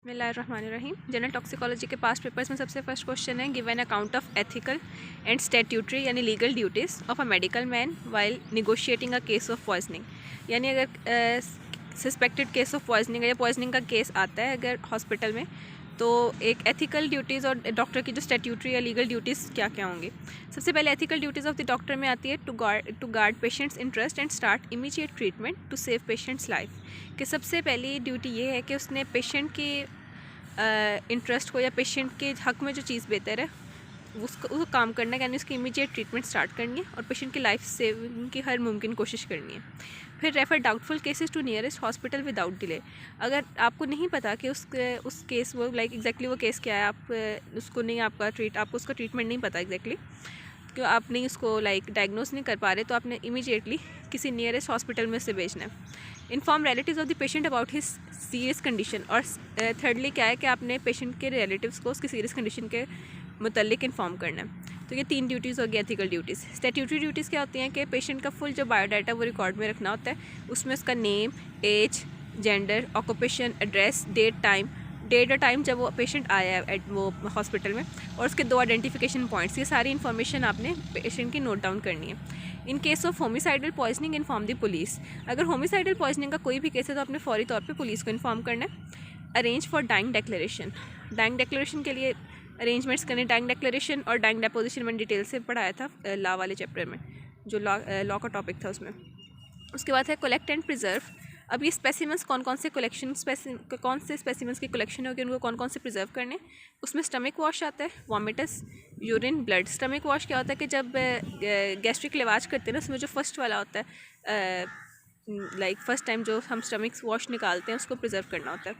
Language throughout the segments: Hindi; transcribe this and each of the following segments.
बिस्मिल्लाहिर्रहमानिर्रहीम। जनरल टॉक्सिकोलॉजी के पास्ट पेपर्स में सबसे फर्स्ट क्वेश्चन है given account of ethical and statutory यानी legal duties of a medical man while negotiating a case of poisoning. यानी अगर सस्पेक्टेड केस ऑफ पॉइजनिंग या पॉइजनिंग का केस आता है अगर हॉस्पिटल में, तो एक एथिकल ड्यूटीज़ और डॉक्टर की जो स्टैट्यूटरी या लीगल ड्यूटीज़ क्या क्या होंगी। सबसे पहले ethical duties of the doctor में आती है to guard patients interest and start immediate treatment to save patients life. कि सबसे पहली ड्यूटी ये है कि उसने पेशेंट की इंटरेस्ट को या पेशेंट के हक़ में जो चीज़ बेहतर है उसको काम करना है, यानी उसकी इमीडिएट ट्रीटमेंट स्टार्ट करनी है और पेशेंट की लाइफ सेविंग की हर मुमकिन कोशिश करनी है। फिर refer doubtful cases to nearest hospital without delay. अगर आपको नहीं पता कि उस केस वो एग्जैक्टली वो केस क्या है, आप उसको नहीं आपको उसका ट्रीटमेंट नहीं पता एग्जैक्टली, क्यों आप नहीं उसको डायग्नोस नहीं कर पा रहे, तो आपने इमीडिएटली किसी नियरेस्ट हॉस्पिटल में से भेजना है। Inform relatives of the patient about his serious condition. और थर्डली क्या है कि आपने पेशेंट के रिलेटिव्स को उसकी सीरियस कंडीशन के मुतल्लिक इन्फॉर्म करना है। तो ये 3 ड्यूटीज़ होगी एथिकल ड्यूटीज़। स्टैट्यूटरी ड्यूटीज़ क्या होती हैं कि पेशेंट का फुल जो बायोडाटा वो रिकॉर्ड में रखना होता है। उसमें उसका name, age, gender, occupation, address, date और टाइम जब वो पेशेंट आया है वो हॉस्पिटल में, और उसके 2 आइडेंटिफिकेशन पॉइंट्स, ये सारी इन्फॉर्मेशन आपने पेशेंट की नोट डाउन करनी है। In case of homicidal poisoning inform the police. अगर होमिसाइडल पॉइजनिंग का कोई भी केस है तो आपने फौरी तौर पे पुलिस को इन्फॉर्म करना है। Arrange for dying declaration. Dying declaration के लिए अरेंजमेंट्स करने। डाइंग डिक्लेरेशन और डाइंग डेपोजिशन मैंने डिटेल से पढ़ाया था लॉ वाले चैप्टर में, जो लॉ का टॉपिक था उसमें। उसके बाद है कलेक्ट एंड प्रिजर्व। अब ये स्पेसिमेंस कौन से स्पेसिमेंस की कलेक्शन होगी, उनको कौन से प्रिजर्व करने। उसमें स्टमक वॉश आता है, वॉमिटस, यूरिन, ब्लड। स्टमक वॉश क्या होता है कि जब गैस्ट्रिक लिवाज करते हैं ना, उसमें जो फर्स्ट वाला होता है फर्स्ट टाइम जो हम स्टमक वॉश निकालते हैं उसको प्रिजर्व करना होता है।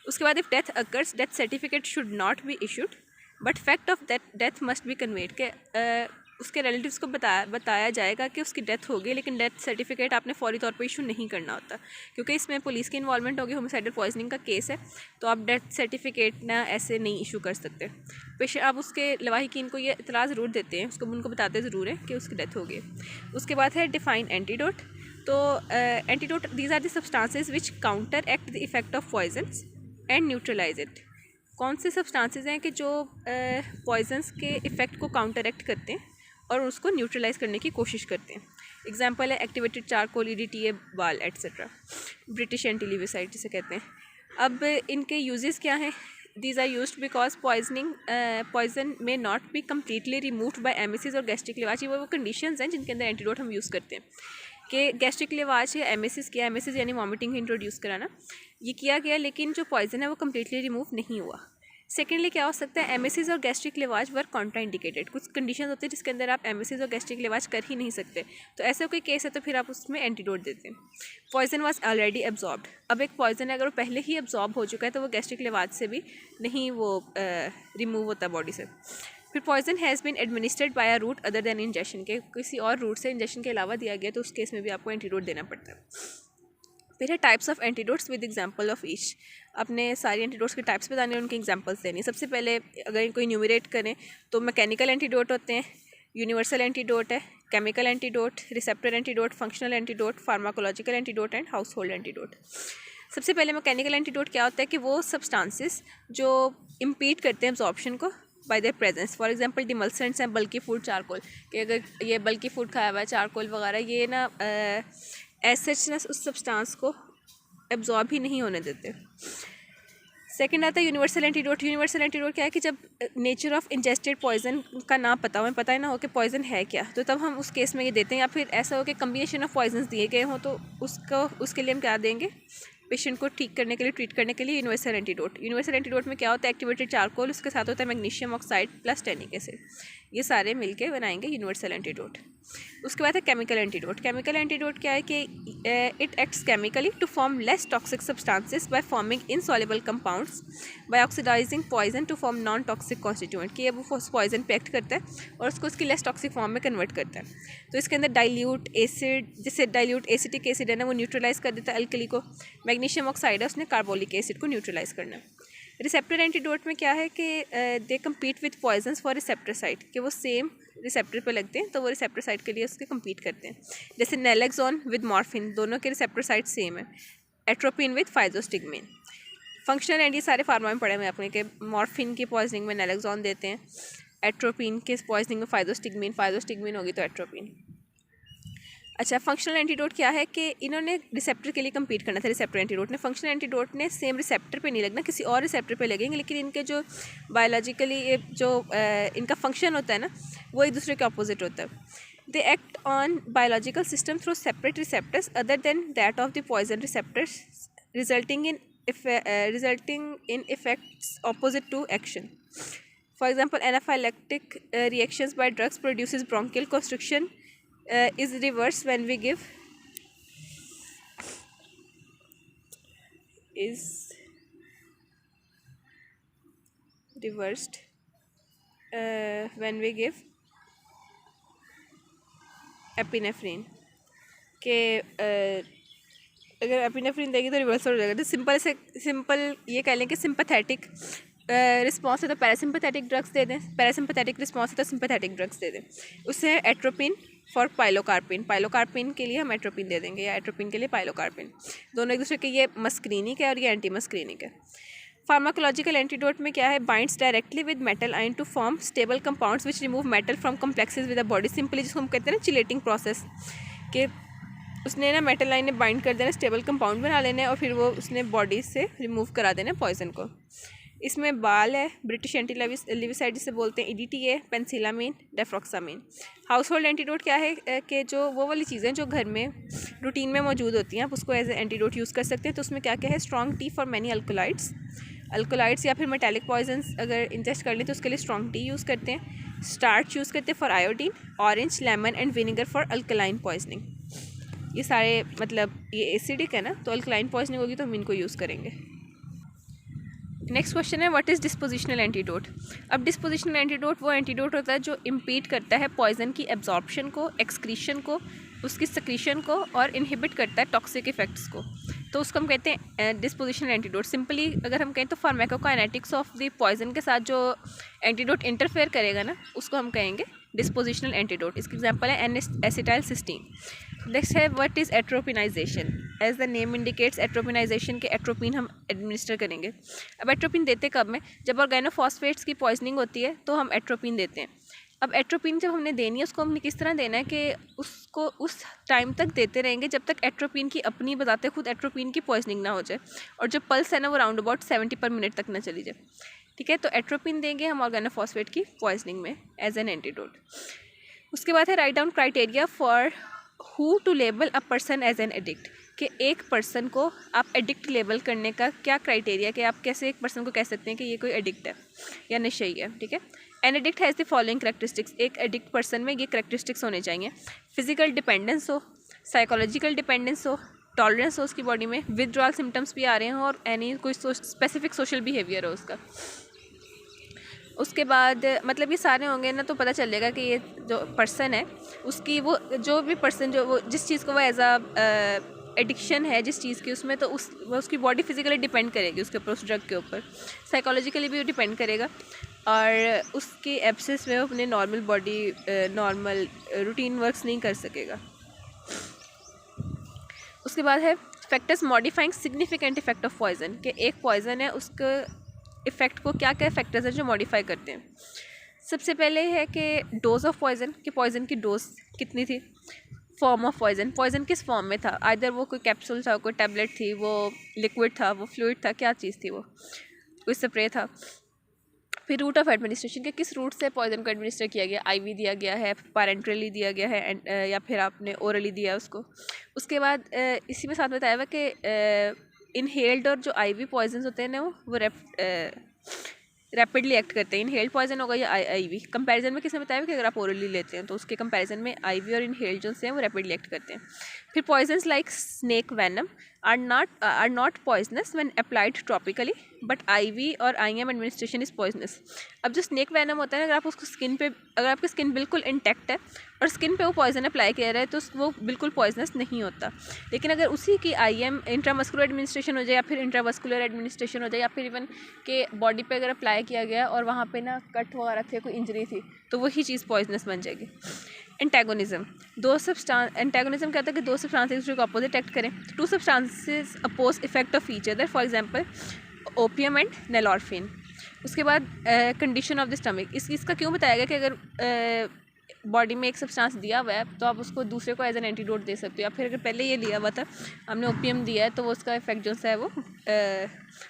उसके बाद if death occurs, death certificate should not be issued but fact of death must be conveyed. के उसके रिलेटिव्स को बताया जाएगा कि उसकी डेथ हो गई, लेकिन डेथ सर्टिफिकेट आपने फौरी तौर पर इशू नहीं करना होता, क्योंकि इसमें पुलिस की इन्वॉल्वमेंट होगी, होमिसाइडल पॉइजनिंग का केस है, तो आप डेथ सर्टिफिकेट ना ऐसे नहीं इशू कर सकते। पेशेंट आप उसके लवाहिकीन को ये इतला ज़रूर देते हैं, उनको बताते ज़रूर हैं कि उसकी डेथ हो गई। उसके बाद है डिफाइन एंटीडोट। तो antidote these are the substances which counteract the effect of poisons and neutralise it. कौन से सब्सटेंसेस हैं कि जो पॉइजन्स के इफ़ेक्ट को काउंटर एक्ट करते हैं और उसको न्यूट्रलाइज करने की कोशिश करते हैं। एग्जाम्पल है activated charcoal, EDTA, BAL etcetera, British antilewisite जिसे कहते हैं। अब इनके यूजेस क्या हैं। These are used because poison may not be completely removed by emesis और गैस्ट्रिक लिवाज। ये वो कंडीशंस हैं जिनके अंदर एंटीडोट हम यूज़ करते हैं कि गैस्ट्रिक लिवाज या एमिसिस किया, एमिसिस यानी वॉमिटिंग इंट्रोड्यूस कराना, ये किया गया, लेकिन जो पॉइजन है वो कम्प्लीटली रिमूव नहीं हुआ। सेकेंडली क्या हो सकता है, एमिसिस और गैस्ट्रिक लिवाज वर कॉन्ट्रा इंडिकेटेड। कुछ कंडीशन होते हैं जिसके अंदर आप एमिसिस और गैस्ट्रिक लिवाज कर ही नहीं सकते, तो ऐसा कोई केस है तो फिर आप उसमें एंटीडोट देते हैं। Poison was already absorbed. अब एक पॉइजन है अगर वो पहले ही एब्जॉर्ब हो चुका है तो वो गैस्ट्रिक लिवाज से भी नहीं वो रिमूव होता बॉडी से। फिर poison has been administered by a route other than injection, के किसी और रूट से इंजेक्शन के अलावा दिया गया तो उस केस में भी आपको एंटीडोट देना पड़ता है। फिर है types of antidotes with example of each. अपने सारी एंटीडोट्स के टाइप्स बताने और उनके एग्जांपल्स देने। सबसे पहले अगर इनको न्यूमरेट करें तो मैकेनिकल एंटीडोट होते हैं, यूनिवर्सल एंटीडोट है, chemical antidote, receptor antidote, functional antidote, pharmacological antidote and house hold antidote. सबसे पहले मैकेनिकल एंटीडोट क्या होता है कि वो सब्सटेंसेस जो इम्पीड करते हैं एब्जॉर्प्शन को by their presence. For example demulcents हैं, बल्कि फूड, चारकोल, कि अगर ये बल्कि फूड खाया हुआ है, चारकोल वगैरह, ये ना एसएचनेस उस सब्सटेंस को एब्जॉर्ब ही नहीं होने देते। सेकंड आता है यूनिवर्सल एंटीडोट। यूनिवर्सल एंटीडोट क्या है कि जब नेचर ऑफ इंजेस्टेड पॉइजन का ना पता हो, हमें पता ही ना हो कि पॉइजन है क्या, तो तब हम उस केस में ये देते हैं। या फिर ऐसा हो कि कम्बिनेशन ऑफ पॉइजन्स दिए गए हों तो उसके लिए हम क्या देंगे, पेशेंट को ट्रीट करने के लिए यूनिवर्सल एंटीडोट। यूनिवर्सल एंटीडोट में क्या होता है, एक्टिवेटेड चारकोल, उसके साथ होता है magnesium oxide plus tannic acid, ये सारे मिलके बनाएंगे यूनिवर्सल एंटीडोट। उसके बाद है केमिकल एंटीडोट। केमिकल एंटीडोट क्या है कि it acts chemically to form less toxic substances by forming insoluble compounds by oxidizing poison to form non toxic constituent, कि वो पॉइजन पे एक्ट करता है और उसको उसकी लेस टॉक्सिक फॉर्म में कन्वर्ट करता है। तो इसके अंदर डाइल्यूट एसिड, जिससे डाइल्यूट एसिटिक एसिड है ना, वो न्यूट्रलाइज कर देता है अल्कली को। मैग्नीशियम ऑक्साइड है, उसने कार्बोलिक एसिड को न्यूट्रलाइज करना है। रिसेप्टर एंटीडोट में क्या है कि they compete with poisons for receptor site, कि वो सेम रिसेप्टर पर लगते हैं तो वो रिसेप्टर साइट के लिए उसके कम्पीट करते हैं। जैसे नेलेक्सोन विद मॉर्फिन, दोनों के रिसेप्टर साइट सेम है। Atropine with physostigmine. Functional and ये सारे फार्मा में पढ़े हुए अपने के मॉर्फिन की पॉइजनिंग में नैलेक्सोन देते हैं, एट्रोपिन के पॉइजनिंग में फाइजोस्टिग्मिन होगी तो एट्रोपिन। अच्छा, फंक्शनल एंटीडोट क्या है कि इन्होंने रिसेप्टर के लिए कम्पीट करना था, रिसेप्टर एंटीडोट ने। फंक्शनल एंटीडोट ने सेम रिसेप्टर पे नहीं लगना, किसी और रिसेप्टर पे लगेंगे, लेकिन इनके जो बायोलॉजिकली जो इनका फंक्शन होता है ना, वो एक दूसरे के अपोजिट होता है। They act on biological system through separate receptors other than that of the poison receptors, resulting in effects opposite to action. For example, anaphylactic reactions by drugs produces bronchial constriction, is reversed when we give epinephrine के अगर एपिनेफ्रीन देगी तो रिवर्स हो जाएगा। तो सिंपल ये कह लें कि सिंपैथेटिक रिस्पॉन्स है तो पैरासिम्पैथेटिक ड्रग्स दे दें, पैरासिम्पैथेटिक रिस्पॉन्स है तो सिंपैथेटिक ड्रग्स दे दें। उससे एट्रोपिन फॉर पाइलोकार्पिन के लिए हम एट्रोपिन दे देंगे, या एट्रोपिन के लिए पाइलोकार्पिन। दोनों एक दूसरे के, ये मस्क्रीनिक है और ये एंटी मस्क्रीनिक है। फार्माकोलॉजिकल एंटीडोट में क्या है, binds directly with metal ion to form stable compounds which remove metal from complexes with the body, simply जिसको हम कहते हैं ना चिलेटिंग प्रोसेस, कि उसने ना मेटल आयन ने बाइंड कर देना, स्टेबल कंपाउंड बना लेना और फिर वो उसने बॉडी से रिमूव करा देना पॉइजन को। इसमें बाल है, ब्रिटिश एंटी लिविसाइड जिसे बोलते हैं, ईडीटी है, पेंसिलामीन, डेफ्रॉक्सामीन। हाउस होल्ड एंटीडोट क्या है कि जो वो वाली चीज़ें जो घर में रूटीन में मौजूद होती हैं, आप उसको एज ए एंटीडोट यूज़ कर सकते हैं। तो उसमें क्या क्या है, strong T for many alkaloids या फिर मेटालिक पॉइजन्स अगर इंजेस्ट कर लें तो उसके लिए स्ट्रॉन्ग टी यूज़ करते हैं। स्टार्च यूज़ करते हैं for iodine, orange, lemon and vinegar for alkaline poisoning. ये सारे मतलब ये एसिडिक है ना, तो अल्कलाइन पॉइजनिंग होगी तो हम इनको यूज़ करेंगे। नेक्स्ट क्वेश्चन है, व्हाट इज़ डिस्पोजिशनल एंटीडोट। अब डिस्पोजिशनल एंटीडोट वो एंटीडोट होता है जो इम्पीड करता है पॉइजन की एब्जॉर्प्शन को, एक्सक्रीशन को, उसकी सक्रीशन को और इनहिबिट करता है टॉक्सिक इफेक्ट्स को, तो उसको हम कहते हैं डिस्पोजिशनल एंटीडोट। सिंपली अगर हम कहें तो फार्माकोकाइनेटिक्स ऑफ द पॉइजन के साथ जो एंटीडोट इंटरफेयर करेगा ना, उसको हम कहेंगे डिस्पोजिशनल एंटीडोट। इसकी एग्जांपल है एसिटाइल सिस्टीन। नेक्स्ट है, what is atropinisation. As the name indicates, atropinisation के एट्रोपिन हम एडमिनिस्टर करेंगे। अब एट्रोपिन देते कब में, जब ऑर्गेनोफॉस्फेट्स की पॉइजनिंग होती है तो हम एट्रोपिन देते हैं। अब एट्रोपिन जब हमने देनी है उसको हमने किस तरह देना है कि उसको उस टाइम तक देते रहेंगे जब तक एट्रोपिन की अपनी बताते खुद एट्रोपिन की पॉइजनिंग ना हो जाए, और जो पल्स है ना वो राउंड अबाउट 70 पर मिनट तक ना चली जाए। ठीक है, तो एट्रोपिन देंगे हम ऑर्गेनोफॉस्फेट की पॉइजनिंग में एज एन एंटीडोट। उसके बाद है, right down criteria for who to label a person as an addict, कि एक पर्सन को आप एडिक्ट लेबल करने का क्या क्राइटेरिया, कि आप कैसे एक पर्सन को कह सकते हैं कि ये कोई एडिक्ट है या नशेई है। ठीक है, an addict has the following characteristics. एक एडिक्ट पर्सन में ये करेक्टरिस्टिक्स होने चाहिए, फिजिकल डिपेंडेंस हो, साइकोलॉजिकल डिपेंडेंस हो, टॉलरेंस हो उसकी बॉडी में, विदड्रॉल सिम्टम्स भी आ रहे हों और एनी कोई स्पेसिफिक सोशल बिहेवियर हो उसका। उसके बाद मतलब ये सारे होंगे ना तो पता चलेगा कि ये जो पर्सन है उसकी वो जो भी पर्सन जो वो जिस चीज़ को वो एज अ एडिक्शन है जिस चीज़ की उसमें, तो वो उसकी बॉडी फिजिकली डिपेंड करेगी उसके ऊपर, उस ड्रग के ऊपर, साइकोलॉजिकली भी डिपेंड करेगा, और उसकी एब्सेंस में वो अपने normal body normal routine works नहीं कर सकेगा। उसके बाद है factors modifying significant effect of poison, कि एक पॉइजन है उसके इफ़ेक्ट को क्या क्या फैक्टर्स हैं जो मॉडिफाई करते हैं। सबसे पहले है कि डोज ऑफ पॉइजन, कि पॉइजन की डोज कितनी थी, फॉर्म ऑफ पॉइजन, पॉइजन किस फॉर्म में था, आइदर वो कोई कैप्सूल था, कोई टैबलेट थी, वो लिक्विड था, वो फ्लूइड था, क्या चीज़ थी वो, कोई स्प्रे था। फिर रूट ऑफ एडमिनिस्ट्रेशन, के किस रूट से पॉइजन को एडमिनिस्टर किया गया, आईवी दिया गया है, पैरेंट्रली दिया गया है, या फिर आपने ओरली दिया उसको। उसके बाद इसी में साथ बताया हुआ कि इनहेल्ड और जो आईवी पॉइजन होते हैं ना वो रैपिडली एक्ट करते हैं। इनहेल्ड पॉइजन होगा या आईवी, कंपैरिजन में किसने बताया कि अगर आप ओरली लेते हैं तो उसके कंपैरिजन में आईवी और इनहेल्ड जो हैं वो रैपिडली एक्ट करते हैं। फिर poisons like snake venom are not poisonous when applied topically, but IV और आईएम एडमिनिस्ट्रेशन इज़ पॉइजनस। अब जो स्नेक वेनम होता है ना, अगर आप उसको स्किन पे, अगर आपकी स्किन बिल्कुल इंटैक्ट है और स्किन पे वो पॉइजन अप्लाई किया रहा है तो वो बिल्कुल पॉइजनस नहीं होता। लेकिन अगर उसी की आईएम इंट्रामस्कुलर एडमिनिस्ट्रेशन हो जाए या फिर इंट्रावस्कुलर एडमिनिस्ट्रेशन हो जाए या फिर इवन के बॉडी पे अगर अप्लाई किया गया और वहाँ पे ना कट वगैरह थे, कोई इंजरी थी, तो वही चीज़ पॉइजनस बन जाएगी। एंटागोनिज्म, एंटागोनिज्म कहता है कि दो सब्सटेंसेस एक दूसरे को अपोजिट एक्ट करें। Two substances oppose effect of each other, for example opium and nalorphine. उसके बाद कंडीशन ऑफ द स्टमक, इसका क्यों बताया गया कि अगर बॉडी में एक सब्सटेंस दिया हुआ है तो आप उसको दूसरे को एज एन एंटीडोट दे सकते हो, या फिर अगर पहले ये लिया हुआ था, हमने ओपियम दिया है तो वो उसका इफेक्ट जो सा है वो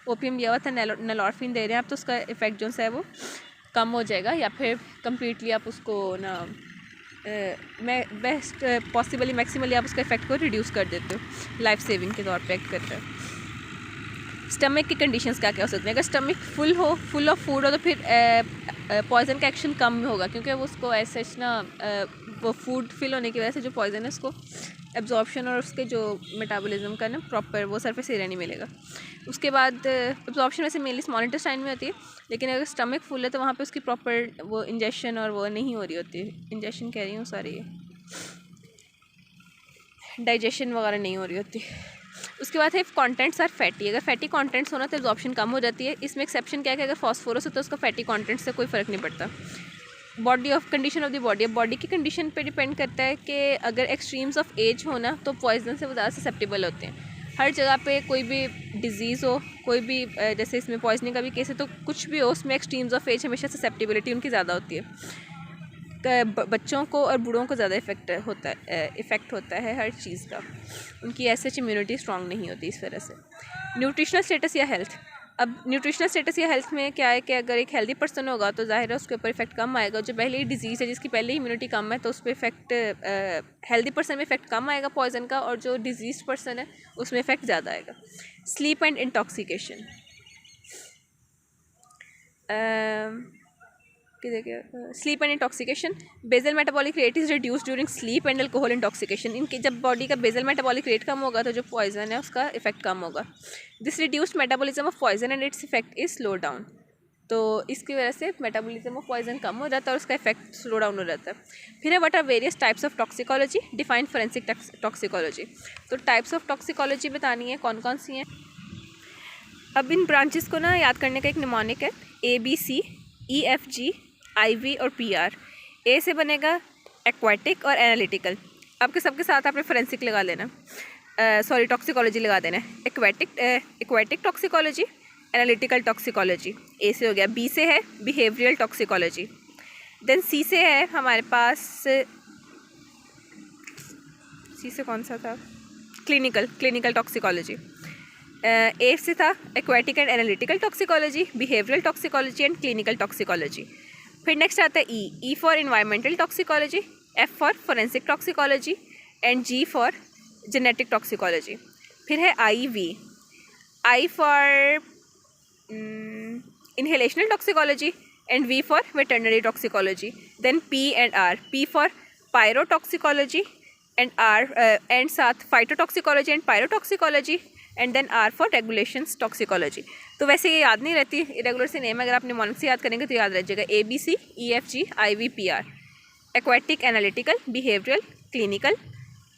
ओपियम दिया हुआ था, नेलॉर्फिन दे रहे हैं आप तो उसका इफेक्ट जो सा है वो कम हो जाएगा, या फिर कम्प्लीटली आप उसको ना मैं बेस्ट पॉसिबली मैक्सिमली आप उसका इफेक्ट को रिड्यूस कर देते हो, लाइफ सेविंग के तौर पे एक्ट करता है। स्टमक की कंडीशंस क्या क्या हो सकती हैं? अगर स्टमक फुल ऑफ फूड हो तो फिर पॉइजन का एक्शन कम होगा, क्योंकि वो उसको ऐसे ना वो फूड फिल होने की वजह से जो पॉइजन है उसको एब्जॉर्प्शन और उसके जो मेटाबॉलिज्म का ना प्रॉपर वो सरफेस एरिया नहीं मिलेगा। उसके बाद एब्जॉर्प्शन वैसे मेनली स्मॉल इंटेस्टाइन में होती है, लेकिन अगर स्टमक फुल है तो वहाँ पे उसकी प्रॉपर वो इंजेक्शन और वो नहीं हो रही होती, इंजेक्शन कह रही हूँ सॉरी, डाइजेशन वगैरह नहीं हो रही होती। उसके बाद है कंटेंट्स आर फैटी, अगर फैटी कंटेंट्स होना तो एब्जॉर्प्शन कम हो जाती है। इसमें एक्सेप्शन क्या है कि अगर फॉस्फोरस हो तो उसका फैटी कंटेंट से कोई फ़र्क नहीं पड़ता। Body of condition of the body, अब बॉडी की कंडीशन पे डिपेंड करता है कि अगर एक्सट्रीम्स ऑफ एज हो ना तो पॉइजन से वो ज़्यादा ससेप्टेबल होते हैं। हर जगह पे कोई भी डिजीज़ हो, कोई भी जैसे इसमें पॉइजनिंग का भी केस है तो कुछ भी हो उसमें एक्सट्रीम्स ऑफ एज हमेशा ससेप्टेबिलिटी उनकी ज़्यादा होती है। बच्चों को और बूढ़ों को ज़्यादा इफ़ेक्ट होता है हर चीज़ का, उनकी ऐसे इम्यूनिटी स्ट्रॉन्ग नहीं होती इस वजह से। न्यूट्रिशनल स्टेटस या हेल्थ, अब न्यूट्रिशनल स्टेटस या हेल्थ में क्या है कि अगर एक हेल्दी पर्सन होगा तो जाहिर है उसके ऊपर इफेक्ट कम आएगा। जो पहले ही डिजीज़ है जिसकी पहले ही इम्यूनिटी कम है तो उस पर इफेक्ट हेल्दी पर्सन में इफेक्ट कम आएगा पॉइजन का, और जो डिजीज पर्सन है उसमें इफेक्ट ज़्यादा आएगा। Sleep and intoxication, sleep and intoxication, basal metabolic rate is reduce during sleep and alcohol intoxication. इनके जब बॉडी का बेजल मेटाबॉलिक रेट कम होगा तो जो पॉइजन है उसका इफेक्ट कम होगा। This reduced metabolism of poison and its effect is slow down, तो इसकी वजह से मेटाबॉलिज्म ऑफ पॉइजन कम हो जाता है और उसका इफेक्ट स्लो डाउन हो जाता है। फिर है what are various types of toxicology, define forensic toxicology, तो टाइप्स ऑफ टॉक्सिकोलॉजी बतानी है कौन कौन सी हैं। अब इन ब्रांचेस को ना याद करने का एक निमोनिक है ABC, EFG, IV और PR। ए से बनेगा एक्वाटिक और एनालिटिकल, आपके सबके साथ आपने फोरेंसिक लगा लेना, सॉरी टॉक्सिकोलॉजी लगा देना है। Aquatic toxicology, analytical toxicology, A से हो गया। बी से है बिहेवियरल टॉक्सिकोलॉजी, देन सी से है हमारे पास, सी से कौन सा था, क्लिनिकल टॉक्सिकोलॉजी। ए से था aquatic and analytical toxicology, behavioural toxicology and clinical toxicology. फिर नेक्स्ट आता है E for environmental toxicology, F for forensic toxicology and G for genetic toxicology. फिर है I for inhalational toxicology and V for veterinary toxicology. Then P and R, P for pyrotoxicology and R and साथ phytotoxicology and pyrotoxicology and then R for regulations toxicology. तो वैसे ये याद नहीं रहती, इरेगुलर से नेम अगर आप निमोनिक से याद करेंगे तो याद रह जाएगा ABC, EFG, IV, PR। Aquatic, analytical, behavioural, clinical,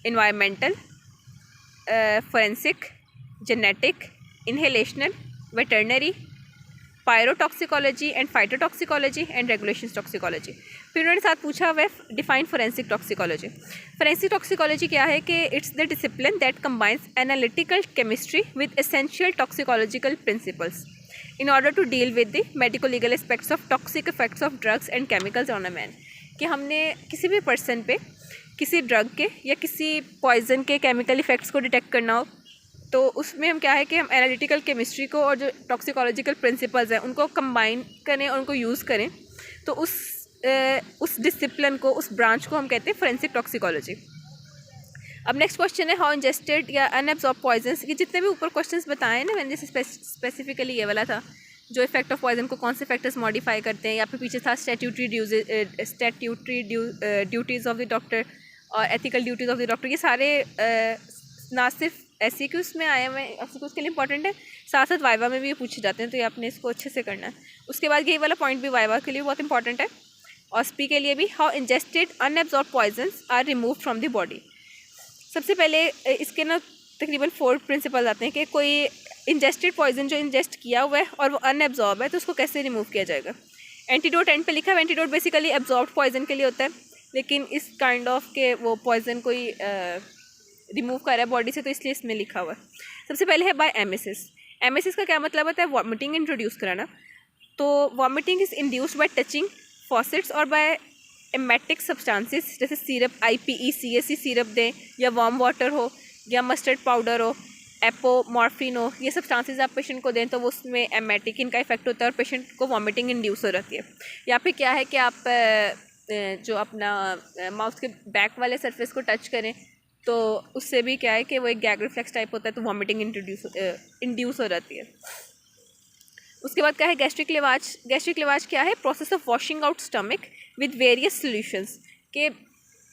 environmental, forensic, genetic, inhalational, veterinary, pyrotoxicology and phytotoxicology and regulations toxicology. फिर उन्होंने साथ पूछा हुआ है define forensic toxicology. Forensic toxicology क्या है कि it's the discipline that combines analytical chemistry with essential toxicological principles in order to deal with the medico legal aspects of toxic effects of drugs and chemicals on a man. कि हमने किसी भी पर्सन पे किसी ड्रग के या किसी पॉइजन के केमिकल इफेक्ट्स को डिटेक्ट करना हो तो उसमें हम क्या है कि हम एनालिटिकल केमिस्ट्री को और जो टॉक्सिकोलॉजिकल प्रिंसिपल्स हैं उनको कंबाइन करें और उनको यूज़ करें, तो उस डिसिप्लिन को, उस ब्रांच को हम कहते हैं फोरेंसिक टॉक्सिकोलॉजी। अब नेक्स्ट क्वेश्चन है हाउ इंजेस्टेड या अनएब्जॉर्ब पॉइजन्स। ये जितने भी ऊपर क्वेश्चंस बताए ना मैंने, जैसे स्पेसिफिकली ये वाला था जो इफेक्ट ऑफ पॉइजन को कौन से फैक्टर्स मॉडिफाई करते हैं, या फिर पीछे था statutory duties of the doctor और ethical duties of the doctor. ये सारे ना सिर्फ SCQs में आए हुए SCQs के लिए इंपॉर्टेंट है, साथ साथ वाइवा में भी पूछे जाते हैं, तो ये आपने इसको अच्छे से करना है। उसके बाद ये वाला पॉइंट भी वाइवा के लिए बहुत इंपॉर्टेंट है और स्पी के लिए भी। How ingested unabsorb poisons are remove from the body. सबसे पहले इसके ना तकरीबन 4 प्रिंसिपल आते हैं कि कोई इंजेस्टेड पॉइजन जो इंजेस्ट किया हुआ है और वो अनएब्जॉर्ब है तो उसको कैसे रिमूव किया जाएगा। एंटीडोट एंड पे लिखा है, एंटीडोट बेसिकली एब्जॉर्ब पॉइजन के लिए होता है, लेकिन इस काइंड ऑफ के वो पॉइजन कोई रिमूव कर रहा है बॉडी से, तो इसलिए इसमें लिखा हुआ है। सबसे पहले है बाय एमिसिस। एमेसिस का क्या मतलब होता है? वॉमिटिंग इंट्रोड्यूस कराना। तो vomiting is induced by touching faucets और बाय एमेटिक सब्सटेंसेस, जैसे सिरप, IPE, CSE सिरप दें, या वार्म वाटर हो, या मस्टर्ड पाउडर हो, एपोमॉर्फिन हो, ये सब्सटेंसेस आप पेशेंट को दें तो वो उसमें एमेटिक इनका इफेक्ट होता है और पेशेंट को वॉमिटिंग इंड्यूस हो रहती है। या फिर क्या है कि आप जो अपना माउथ के बैक वाले सरफेस को टच करें तो उससे भी क्या है कि वो एक गैग रिफ्लेक्स टाइप होता है, तो वॉमिटिंग इंड्यूस हो जाती है। उसके बाद क्या है? गैस्ट्रिक लिवाज। गैस्ट्रिक लिवाज क्या है? Process of washing out stomach with various solutions, के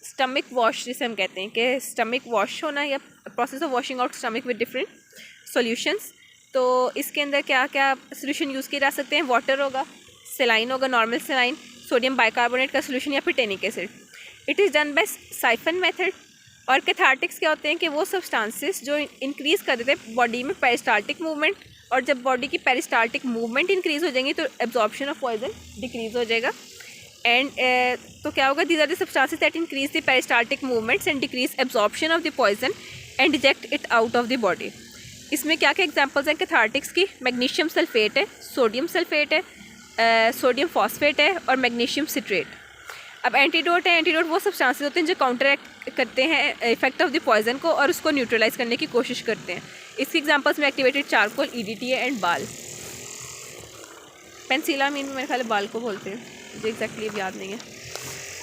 स्टमक वॉश जिसे हम कहते हैं कि स्टमक वॉश होना, या process of washing out stomach with different solutions. तो इसके अंदर क्या क्या सोल्यूशन यूज़ किए जा सकते हैं? वाटर होगा, सेलाइन होगा, नॉर्मल सेलाइन, सोडियम बाइकार्बोनेट का सोल्यूशन, या फिर tannic acid. It is done by siphon method. और कैथार्टिक्स क्या होते हैं कि वो सब्सटेंसेस जो इंक्रीज़ कर देते हैं बॉडी में पेरिस्टाल्टिक मूवमेंट, और जब बॉडी की पेरिस्टाल्टिक मूवमेंट इंक्रीज़ हो जाएंगी तो एब्जॉर्प्शन ऑफ पॉइजन डिक्रीज़ हो जाएगा। एंड तो क्या होगा? These are the substances that increase the peristaltic movements and decrease absorption of the poison and reject it out of the body. इसमें क्या क्या एग्जांपल्स हैं कैथार्टिक्स की? मैग्नीशियम सल्फेट है, सोडियम सल्फेट है, सोडियम फॉस्फेट है, और मैग्नीशियम सिट्रेट। अब एंटीडोट है। एंटीडोट वो सब्सटेंसेस होते हैं जो काउंटरएक्ट करते हैं इफेक्ट ऑफ द पॉइजन को और उसको न्यूट्रलाइज करने की कोशिश करते हैं। इसके एग्जांपल्स में एक्टिवेटेड चारकोल, EDTA एंड बाल। पेंसिलामीन मेरे ख्याल बाल को बोलते हैं, मुझे एग्जैक्टली अब याद नहीं है।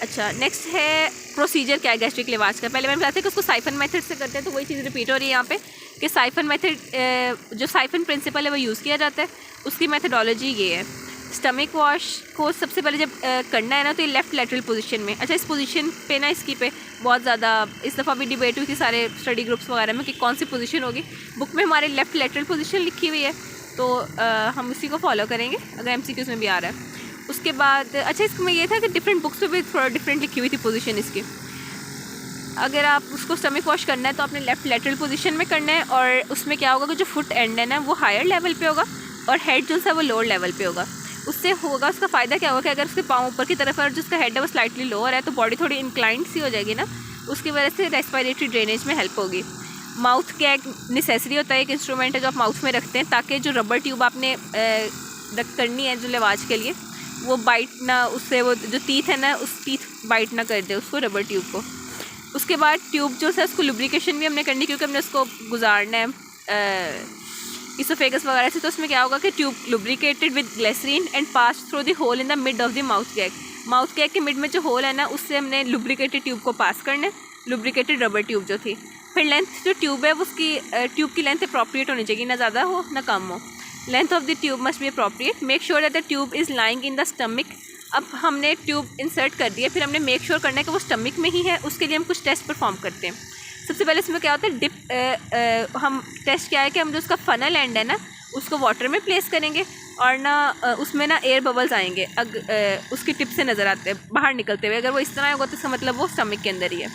अच्छा, नेक्स्ट है प्रोसीजर क्या है गैस्ट्रिक लिवाज का। पहले मैंने बताया था कि उसको साइफन मेथड से करते हैं, तो वही चीज़ रिपीट हो रही है यहाँ पे कि साइफन मेथड, जो साइफन प्रिंसिपल है वो यूज़ किया जाता है। उसकी मेथडोलॉजी ये है। स्टमक वॉश को सबसे पहले जब करना है ना तो ये लेफ़्ट लेटरल पोजीशन में। अच्छा, इस पोजीशन पे ना इसकी पे बहुत ज़्यादा इस दफ़ा भी डिबेट हुई थी सारे स्टडी ग्रुप्स वगैरह में कि कौन सी पोजीशन होगी। बुक में हमारे लेफ़्ट लेटरल पोजीशन लिखी हुई है, तो हम इसी को फॉलो करेंगे अगर MCQs में भी आ रहा है। उसके बाद अच्छा, इसमें ये था कि डिफरेंट बुक्स में भी थोड़ा डिफरेंट लिखी हुई थी पोजीशन इसकी। अगर आप उसको स्टमक वॉश करना है तो आपने लेफ़्ट लेटरल पोजीशन में करना है, और उसमें क्या होगा कि जो फुट एंड है ना वो हायर लेवल पे होगा और हेड जो सा वो लोअर लेवल पे होगा। उससे होगा, उसका फ़ायदा क्या होगा कि अगर उसके पाँव ऊपर की तरफ है और जिसका हेड है वो स्लाइटली लोअर है तो बॉडी थोड़ी इंक्लाइंड सी हो जाएगी ना, उसकी वजह से रेस्पिरेटरी ड्रेनेज में हेल्प होगी। माउथ गैग नेसेसरी होता है, एक इंस्ट्रूमेंट है जो आप माउथ में रखते हैं ताकि जो रबर ट्यूब आपने करनी है जो लिवाज के लिए वो बाइट ना, उससे वो जो टीथ है ना उस टीथ बाइट ना कर दे उसको, रबर ट्यूब को। उसके बाद ट्यूब जो है उसको लुब्रिकेशन भी हमने करनी, क्योंकि हमने उसको गुजारना है इसोफेगस वगैरह से। तो उसमें क्या होगा कि tube lubricated with glycerine and pass through the hole in the mid of the mouth gag. Mouth gag के मिड में जो होल है ना उससे हमने लुब्रिकेटेड ट्यूब को पास करना है, लुब्रिकेटेड रबर ट्यूब जो थी। फिर लेंथ जो ट्यूब है उसकी ट्यूब की लेंथ अप्रोप्रिएट होनी चाहिए, ना ज़्यादा हो ना कम हो। Length of the tube must be appropriate. Make sure that the tube is lying in the stomach. अब हमने ट्यूब इंसर्ट कर दिया, फिर हमने मेक श्योर करना है कि वो स्टमक में ही है। उसके लिए हम कुछ टेस्ट परफॉर्म करते हैं। सबसे पहले इसमें क्या होता है, डिप हम टेस्ट क्या है कि हम जो उसका फनल एंड है ना उसको वाटर में प्लेस करेंगे और ना उसमें ना एयर बबल्स आएंगे उसकी टिप से नज़र आते हैं बाहर निकलते हुए। अगर वो इस तरह होगा तो इसका मतलब वो स्टमक के अंदर ही है।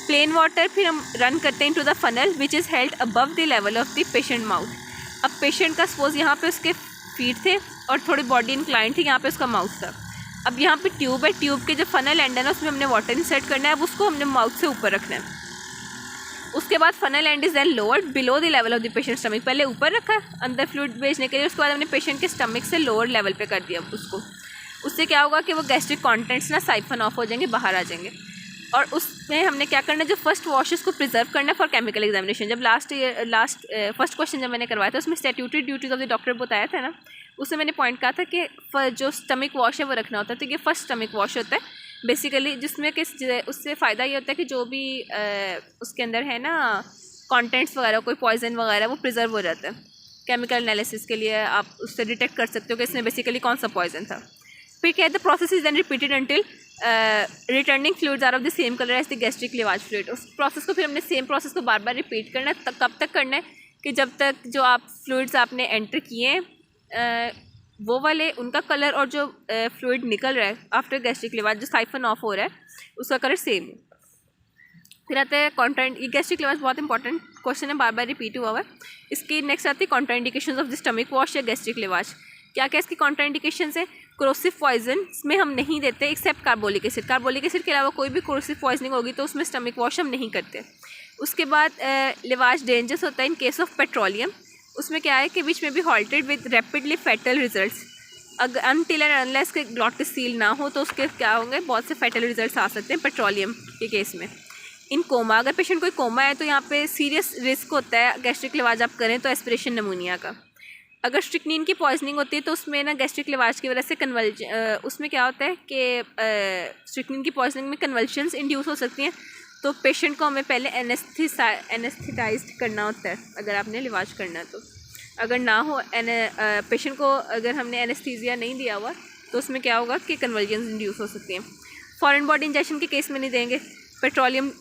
प्लेन वाटर फिर हम रन करते हैं into the funnel which is held above the level of the patient mouth. अब पेशेंट का सपोज यहाँ पे उसके फीट थे और थोड़ी बॉडी इंक्लाइंड थी, यहाँ पे उसका माउथ था। अब यहाँ पे ट्यूब है, ट्यूब के जो फनल एंड है ना उसमें हमने वाटर इंसर्ट करना है, अब उसको हमने माउथ से ऊपर रखना है। उसके बाद funnel end is then lowered below the level of the patient stomach. पहले ऊपर रखा अंदर फ्लूइड भेजने के लिए, उसके बाद हमने पेशेंट के स्टमक से लोअर लेवल पे कर दिया उसको। उससे क्या होगा कि वो गैस्ट्रिक कंटेंट्स ना साइफन ऑफ हो जाएंगे, बाहर आ जाएंगे। और उसमें हमने क्या करना है, जो फर्स्ट वॉश उसको प्रिजर्व करना है फॉर केमिकल एग्जामिनेशन। जब फर्स्ट क्वेश्चन जब मैंने करवाया था उसमें statutory duties of the doctor बताया था ना, उससे मैंने पॉइंट कहा था कि जो स्टमक वॉश है वो रखना होता है। तो ये फर्स्ट स्टमक वॉश होता है बेसिकली, जिसमें कि उससे फ़ायदा ये होता है कि जो भी उसके अंदर है ना कंटेंट्स वगैरह, कोई पॉइजन वगैरह वो प्रिजर्व हो जाता है। केमिकल एनालिसिस के लिए आप उससे डिटेक्ट कर सकते हो कि इसमें बेसिकली कौन सा पॉइजन था। फिर क्या है, the process is then repeated until returning fluids are of the same colour as the gastric lavage fluid. उस प्रोसेस को फिर हमने सेम प्रोसेस को बार बार रिपीट करना है। कब तक करना है कि जब तक जो आप फ्लूइड्स आपने एंटर किए हैं वो वाले उनका कलर और जो फ्लूइड निकल रहा है आफ्टर गैस्ट्रिक लिवाज जो साइफन ऑफ हो रहा है उसका कलर सेम है। फिर आता है कॉन्ट्रा, ये गैस्ट्रिक लिवाज बहुत इंपॉर्टेंट क्वेश्चन है, बार बार रिपीट हुआ है। इसकी नेक्स्ट आती है contraindications of the stomach wash या गैस्ट्रिक लिवाज। क्या क्या इसकी कॉन्ट्राइंडिकेशंस है, कोरोसिव पॉइजन में हम नहीं देते except carbolic acid. Carbolic acid के अलावा कोई भी कोरोसिव पॉइजनिंग होगी तो उसमें स्टमक वॉश हम नहीं करते। उसके बाद लिवाज डेंजरस होता है इन केस ऑफ पेट्रोलियम। उसमें क्या है कि which may be halted with rapidly fatal results. अगर अनटिल एंड अनलेस के ग्लॉटिस सील ना हो तो उसके क्या होंगे, बहुत से फैटल रिजल्ट्स आ सकते हैं पेट्रोलियम के केस में। इन कोमा, अगर पेशेंट कोई कोमा है तो यहाँ पे सीरियस रिस्क होता है गैस्ट्रिक लिवाज आप करें तो एस्पिरेशन नमूनिया का। अगर स्ट्रिक्नीन की पॉइजनिंग होती है तो उसमें ना गैस्ट्रिक लिवाज की वजह से उसमें क्या होता है कि स्ट्रिक्नीन की पॉइजनिंग में कन्वल्शंस इंड्यूस हो सकती हैं, तो पेशेंट को हमें पहले एनेस्थेटाइज्ड करना होता है अगर आपने लिवाज करना है तो। अगर ना हो पेशेंट को अगर हमने एनेस्थीसिया नहीं दिया हुआ तो उसमें क्या होगा कि कन्वल्जन्स इंड्यूस हो सकती हैं। फॉरेन बॉडी इंजेक्शन के केस में नहीं देंगे, पेट्रोलियम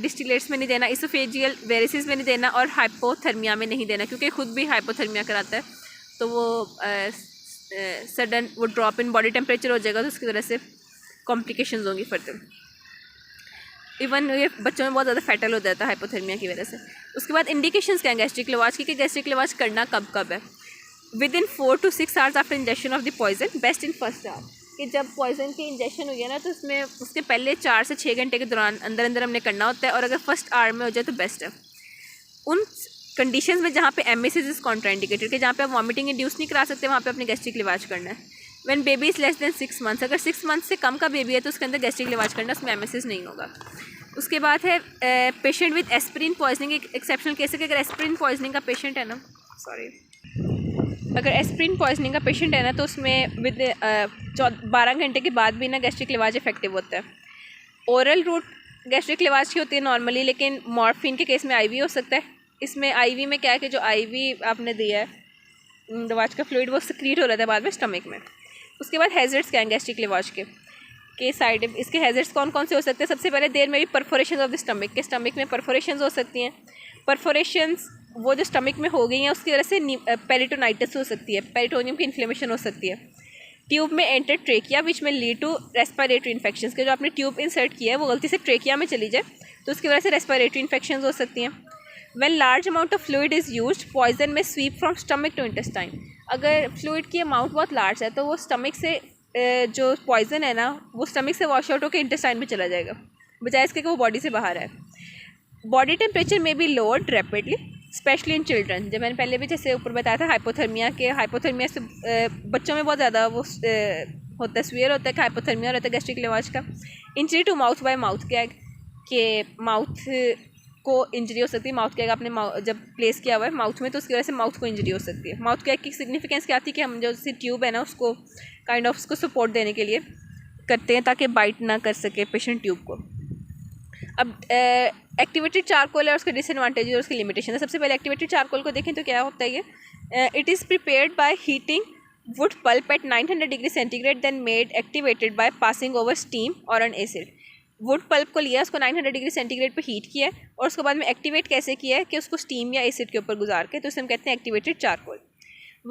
डिस्टिलेट्स में नहीं देना, इसोफेजियल वेरिसेस में नहीं देना और हाइपोथर्मिया में नहीं देना, क्योंकि खुद भी हाइपोथर्मिया कराता है तो वो सडन वो ड्रॉप इन बॉडी टेम्परेचर हो जाएगा तो उसकी वजह से कॉम्प्लिकेशंस होंगी फर्दर। इवन ये बच्चों में बहुत ज़्यादा फैटल हो जाता है हाइपोथर्मिया की वजह से। उसके बाद इंडिकेशंस क्या हैं गैस्ट्रिक लिवाज की, कि गैस्ट्रिक लिवाज करना कब कब है। Within 4 to 6 hours after injection of the poison, best in first hour, कि जब पॉइजन की इंजेक्शन हुई है ना तो उसमें उसके पहले 4 से 6 घंटे के दौरान अंदर अंदर हमने करना होता है, और अगर फर्स्ट आवर में हो जाए तो बेस्ट है। उन कंडीशंस में जहाँ पे एमएसिस इज कॉन्ट्राइंडिकेटेड, कि जहाँ पे आप वॉमिटिंग इंड्यूस नहीं करा सकते, वहाँ पे अपने गैस्ट्रिक लिवाज करना है। When baby is less than 6 months, अगर 6 months से कम का बेबी है तो उसके अंदर गैस्ट्रिक लिवाज करना, उसमें एमएसिस नहीं होगा। उसके बाद है पेशेंट विद एस्पिरिन पॉइजनिंग, एक एक्सेप्शनल केस है कि अगर एस्पिरिन पॉइजनिंग का पेशेंट है ना, अगर एस्पिरिन पॉइजनिंग का पेशेंट है ना तो उसमें विद 12 घंटे के बाद भी ना गैस्ट्रिक लिवाज इफेक्टिव होता है। ओरल रूट गैस्ट्रिक लिवाज की होती है नॉर्मली, लेकिन मॉर्फिन के केस में आईवी हो सकता है। इसमें आईवी में क्या है कि जो आईवी आपने दिया है लिवाज का फ्लूइड वो सिक्रीट हो रहा था बाद में स्टमक में। उसके बाद हैजर्ड्स क्या हैं गैस्ट्रिक लिवाज के साइड, इसके हैजर्ड्स कौन कौन से हो सकते हैं। सबसे पहले देर में भी परफोरेशन ऑफ द स्टमक, के स्टमक में परफोरेशन हो सकती हैं। परफोरेशंस वो जो स्टमक में हो गई हैं उसकी वजह से पेरिटोनाइटिस हो सकती है, पेरिटोनियम की इन्फ्लेमेशन हो सकती है। ट्यूब में एंटर ट्रेकिया विच में लीड टू रेस्पिरेटरी इन्फेक्शंस, के जो आपने ट्यूब इंसर्ट किया है वो गलती से ट्रेकिया में चली जाए तो उसकी वजह से रेस्पिरेटरी इन्फेक्शंस हो सकती हैं। When large amount of fluid is used, poison may sweep from stomach to intestine, अगर फ्लूइड की अमाउंट बहुत लार्ज है तो वो स्टमक से जो पॉइजन है ना वो स्टमक से वॉश आउट होकर इंटेस्टाइन में चला जाएगा, बजाय इसके कि वो बॉडी से बाहर है। बॉडी टेम्परेचर में भी lowered rapidly specially in children, जब मैंने पहले भी जैसे ऊपर बताया था हाइपोथर्मिया से बच्चों में बहुत ज़्यादा वो होता है, स्वीयर होता है कि हाइपोथर्मिया रहता है गैस्ट्रिक लिवाज का। Injury to mouth by mouth gag, के माउथ को इंजरी हो सकती है, माउथ गैग आपने जब प्लेस किया हुआ है माउथ में तो उसकी वजह से माउथ को इंजरी हो सकती है। माउथ गैग की सिग्निफिकेंस क्या आती है कि हम जो सी ट्यूब है ना उसको काइंड ऑफ उसको सपोर्ट देने के लिए करते हैं ताकि बाइट ना कर सके पेशेंट ट्यूब को। अब एक्टिवेटेड चारकोल है, उसके डिसएडवांटेज और उसकी लिमिटेशन है। सबसे पहले एक्टिवेटेड चारकोल को देखें तो क्या होता है ये, it is prepared by heating wood pulp at 900 degree centigrade then made activated by passing over steam और एन एसिड। वुड पल्प को लिया, उसको 900 डिग्री सेंटीग्रेड पे हीट किया है और उसके बाद में एक्टिवेट कैसे किया है कि उसको स्टीम या एसिड के ऊपर गुजार के, तो इसे हम कहते हैं activated charcoal.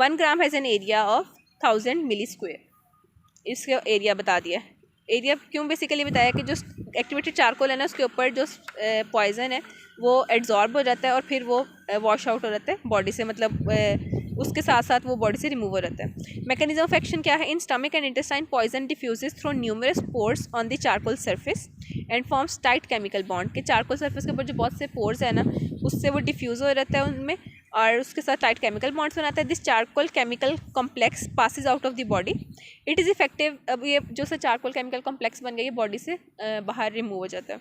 1 gram has an area of 1000 milli square, इसका एरिया बता दिया है। एरिया क्यों बेसिकली बताया कि जो एक्टिवेटेड चारकोल है ना उसके ऊपर जो पॉइजन है वो एड्जॉर्ब हो जाता है और फिर वो वॉश आउट हो जाता है बॉडी से, मतलब उसके साथ साथ वो बॉडी से रिमूव हो जाता है। मैकेनिज्म ऑफ एक्शन क्या है, in stomach and intestine poison diffuses through numerous pores on the charcoal surface and forms tight chemical bond, के चारकोल सरफेस के ऊपर जो बहुत से पोर्स है ना उससे वो डिफ्यूज़ हो जाता है उनमें और उसके साथ टाइट केमिकल बॉन्ड्स बनाता है। This charcoal chemical complex passes out of the body, it is effective. अब ये जो सा चारकोल केमिकल कॉम्प्लेक्स बन गया ये बॉडी से बाहर रिमूव हो जाता है,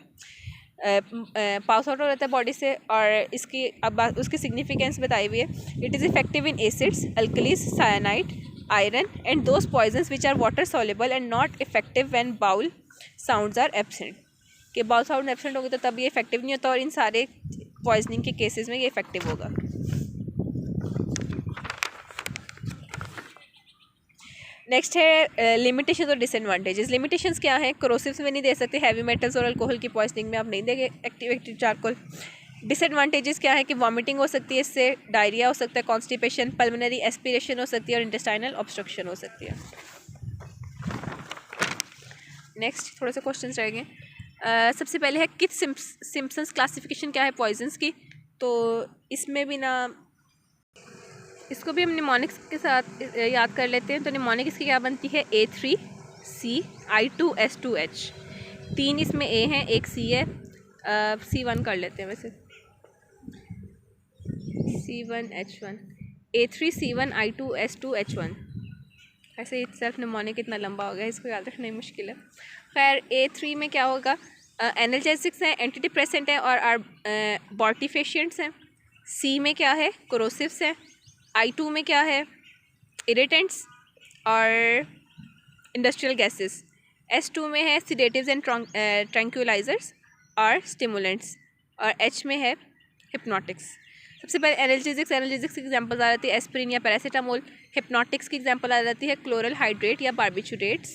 पास आउट हो जाता है बॉडी से। और इसकी अब उसकी सिग्निफिकेंस बताई हुई है, it is effective in acids, alkalies, cyanide, iron and those poisons which are water soluble and not effective when bowel sounds are absent, कि बाउल साउंड एब्सेंट होगी तो तब ये इफेक्टिव नहीं होता और इन सारे पॉइजनिंग के केसेस में ये इफेक्टिव होगा। नेक्स्ट है लिमिटेशन और डिसएडवांटेजेस। लिमिटेशंस क्या है, कोरोसिव्स में नहीं दे सकते, हैवी मेटल्स और अल्कोहल की पॉइजनिंग में आप नहीं देंगे एक्टिवेटेड चारकोल। डिसएडवांटेजेस क्या है कि वॉमिटिंग हो सकती है, इससे डायरिया हो सकता है, कॉन्स्टिपेशन, पल्मोनरी एस्पिरेशन हो सकती है और इंटेस्टाइनल ऑब्स्ट्रक्शन हो सकती है। नेक्स्ट थोड़े से क्वेश्चन रहेंगे। सबसे पहले है किथ सिम्पसन्स क्लासिफिकेशन क्या है पॉइजन्स की, तो इसमें भी ना इसको भी हम निमोनिक्स के साथ याद कर लेते हैं। तो निमोनिक इसकी क्या बनती है, A3CI2S2H, 3 इसमें A हैं, एक C है, C1 कर लेते हैं वैसे, C1H1, A3C1I2S2H1। ऐसे सेल्फ निमोनिक इतना लंबा हो गया, इसको याद रखना ही मुश्किल है। खैर A3 में क्या होगा, एनाल्जेसिक्स हैं, एंटी डिप्रेसेंट हैं और बॉर्टिफिशिएंट्स हैं। C में क्या है, कोरोसिव्स हैं। I2 में क्या है, इरिटेंट्स और इंडस्ट्रियल गैसेस। S2 में है सिडेटिव्स एंड ट्रैंक्विलाइजर्स और स्टिमुलेंट्स। और H में है हिप्नोटिक्स। सबसे पहले एनाल्जेसिक्स की एग्जांपल आ जाती है एस्पिरिन या पैरासीटामोल। हिप्नोटिक्स की एग्जांपल आ जाती है क्लोरल हाइड्रेट या बार्बिचुरेट्स।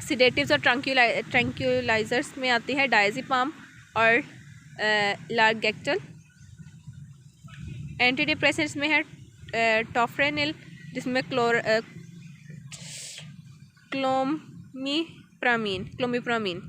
सिडेटिव्स और ट्रैंक्विलाइजर्स में आती है डायज़ेपाम और लार्गेक्टल। एंटी डिप्रेसेंट्स में है टॉफ्रेनिल, जिसमें क्लोमिप्रामीन।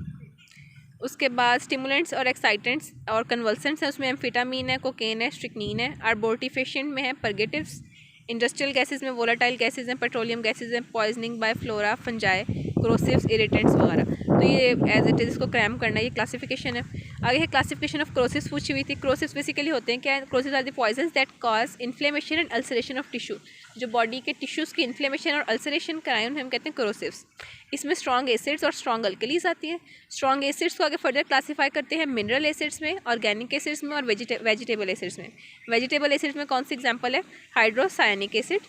उसके बाद स्टिमुलेंट्स और एक्साइटेंट्स और कन्वल्सेंट्स हैं, उसमें एम्फेटामीन है, कोकेन है, स्ट्रिक्नीन है। आर्बोर्टिफिशिएंट में है परगेटिव्स। इंडस्ट्रियल गैसेस में वोलाटाइल गैसेस हैं, पेट्रोलियम गैसेस हैं, poisoning by flora, fungi, corrosives, irritants वगैरह। तो ये एज इट इज़ इसको क्रैम करना, ये क्लासिफिकेशन है। आगे है क्लासिफिकेशन ऑफ क्रोसिव्स पूछी हुई थी। क्रोसिव्स बेसिकली होते हैं क्या, corrosives are the poisons that cause inflammation and ulceration of tissue. जो बॉडी के टिश्यूज़ की इन्फ्लेमेशन और अल्सरेशन कराएं उन्हें हम कहते हैं क्रोसिव्स। इसमें स्ट्रॉन्ग एसिड्स और स्ट्रॉन्ग अल्कलीज आती हैं। स्ट्रॉन्ग एसिड्स को आगे फर्दर क्लासीफाई करते हैं मिनरल एसिड्स में, ऑर्गेनिक एसिड्स में और वेजिटेबल एसिड्स में। वेजिटेबल एसिड्स में कौन सी एग्जांपल है, हाइड्रोसायनिक एसिड।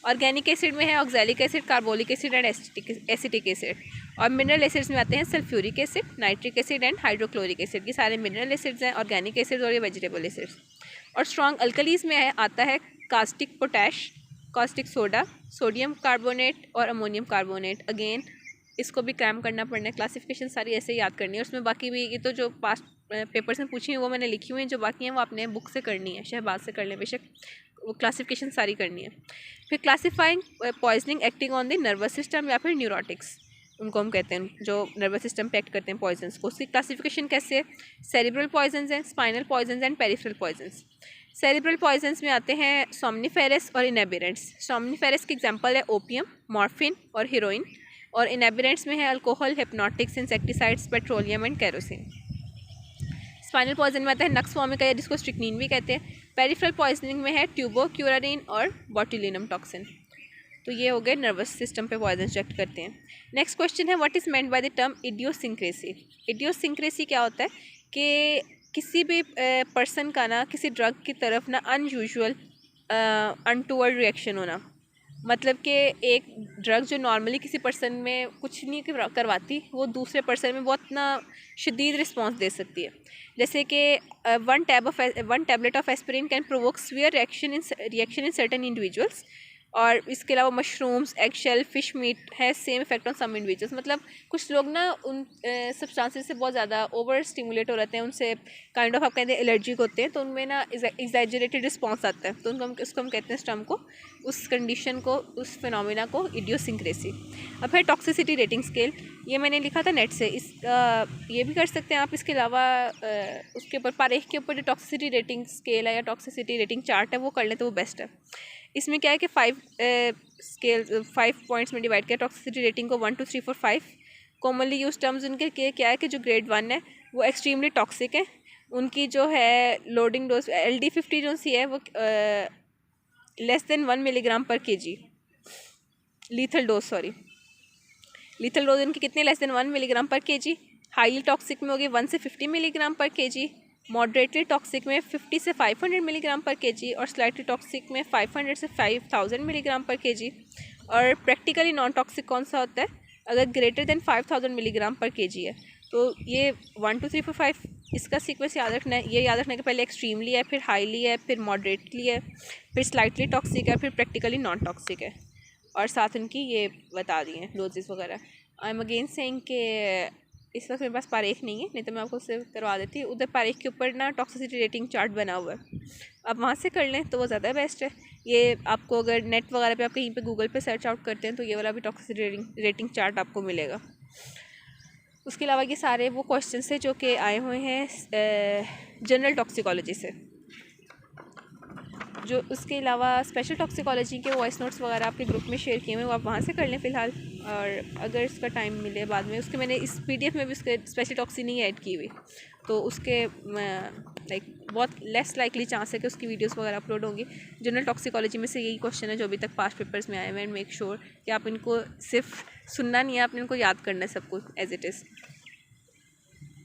ऑर्गेनिक एसिड में है oxalic acid, carbolic acid and acetic acid. और मिनरल एसिड्स में आते हैं sulphuric acid, nitric acid and hydrochloric acid. ये सारे मिनरल एसिड्स हैं, ऑर्गेनिक एसिड्स और ये वेजिटेबल एसिड्स। और स्ट्रॉन्ग अल्कलीज में आता है caustic potash, caustic soda, sodium carbonate और अमोनियम कार्बोनेट। अगेन इसको भी क्रैम करना पड़ना है, क्लासिफिकेशन सारी ऐसे ही याद करनी है। उसमें बाकी भी ये तो जो पास्ट पेपर्स में पूछी हैं वो मैंने लिखी हुई हैं, जो बाकी हैं वो आपने बुक से करनी है, शहबाज से कर लें बेशक, वो क्लासिफिकेशन सारी करनी है। फिर classifying poisoning acting on the nervous system या फिर न्यूरोटिक्स, उनको हम कहते हैं जो नर्वस सिस्टम पे एक्ट करते हैं पॉइजन्स को। उसकी क्लासिफिकेशन कैसे है, सेरिब्रल पॉइजन्स हैं, spinal poisons and peripheral poisons. Cerebral poisons में आते हैं सोमनीफेरस और इनहेबिटेंट्स। सोमनीफेरस की एग्जांपल है ओपियम, मॉर्फिन और हीरोइन। और इनहेबिटेंट्स में है alcohol, hypnotics, insecticides, petroleum and kerosene. Spinal poison में आता है नक्स वोमिका, जिसको स्ट्रिक्नीन भी कहते हैं। पेरिफेरल पॉइजनिंग में है ट्यूबोक्यूरारिन और बॉटुलिनम टॉक्सिन। तो ये हो गए नर्वस सिस्टम पे पॉइजन चेक करते हैं। नेक्स्ट क्वेश्चन है, what is meant by the term idiosyncrasy. Idiosyncrasy क्या होता है कि किसी भी पर्सन का ना किसी ड्रग की तरफ ना अनयूजुअल अनटूवर्ड रिएक्शन होना। मतलब कि एक ड्रग जो नॉर्मली किसी पर्सन में कुछ नहीं करवाती, वो दूसरे पर्सन में बहुत ना शदीद रिस्पॉन्स दे सकती है। जैसे कि one tablet of aspirin can provoke severe reaction in certain individuals. और इसके अलावा mushrooms, egg shell, fish meat है same effect on some individuals. मतलब कुछ लोग ना उन सब्सटेंसेस से बहुत ज़्यादा ओवर स्टिमुलेट हो रहते हैं, उनसे काइंड ऑफ आप कहते हैं एलर्जिक होते हैं, तो उनमें ना एग्जैजरेटेड रिस्पॉन्स आता है। तो उसको हम कहते हैं, इस टर्म को, उस कंडीशन को, उस फिनोमिना को इडियोसिंक्रेसी। अब है टॉक्सिसिटी रेटिंग स्केल, ये मैंने लिखा था नेट से, ये भी कर सकते हैं आप। इसके अलावा उसके ऊपर पारेख के ऊपर जो टॉक्सिसिटी रेटिंग स्केल है या टॉक्सिसिटी रेटिंग चार्ट है वो कर लें तो वो बेस्ट है। इसमें क्या है कि 5 पॉइंट्स में डिवाइड किया टॉक्सिसिटी रेटिंग को, 1 2 3 4 5। कॉमनली यूज टर्म्स उनके क्या है कि जो ग्रेड 1 है वो एक्सट्रीमली टॉक्सिक है। उनकी जो है लोडिंग डोज LD50 जो सी है वो लेस देन 1 मिलीग्राम पर केजी लीथल डोज उनकी कितनी, लेस देन 1 मिलीग्राम पर केजी। हाईली टॉक्सिक में होगी 1 से 50 मिलीग्राम पर केजी। मॉडरेटली टॉक्सिक में 50 से 500 मिलीग्राम पर केजी और स्लाइटली टॉक्सिक में 500 से 5000 मिलीग्राम पर केजी। और प्रैक्टिकली नॉन टॉक्सिक कौन सा होता है, अगर ग्रेटर देन 5000 मिलीग्राम पर केजी है। तो ये 1 2 3 4 5 इसका सीक्वेंस याद रखना है। ये याद रखना है कि पहले एक्सट्रीमली है, फिर हाईली है, फिर मॉडरेटली है, फिर स्लाइटली टॉक्सिक है, फिर प्रैक्टिकली नॉन टॉक्सिक है। और साथ उनकी ये बता दी हैं डोजेस वगैरह। आई एम अगेन सेइंग कि इस वक्त मेरे पास पारेख नहीं है, नहीं तो मैं आपको उससे करवा देती। उधर पारेख के ऊपर ना टॉक्सिसिटी रेटिंग चार्ट बना हुआ है, आप वहाँ से कर लें तो वो ज़्यादा बेस्ट है। ये आपको अगर नेट वगैरह पे आप कहीं पे गूगल पे सर्च आउट करते हैं तो ये वाला भी टॉक्सिसिटी रेटिंग चार्ट आपको मिलेगा। उसके अलावा ये सारे वो क्वेश्चन थे जो कि आए हुए हैं जनरल टॉक्सिकोलॉजी से। जो उसके अलावा स्पेशल टॉक्सिकोलॉजी के वॉइस नोट्स वगैरह आपके ग्रुप में शेयर किए हुए, वो आप वहाँ से कर लें फ़िलहाल। और अगर इसका टाइम मिले बाद में, उसके मैंने इस PDF में भी उसके स्पेशल टॉक्सी नहीं ऐड की हुई, तो उसके लाइक बहुत लेस लाइकली चांस है कि उसकी वीडियोस वगैरह अपलोड होंगी। जनरल टॉक्सिकोलॉजी में से यही क्वेश्चन है जो अभी तक पास्ट पेपर्स में आए हुए हैं। मेक श्योर कि आप इनको सिर्फ सुनना नहीं है, आपने इनको याद करना है सब कुछ एज इट इज़।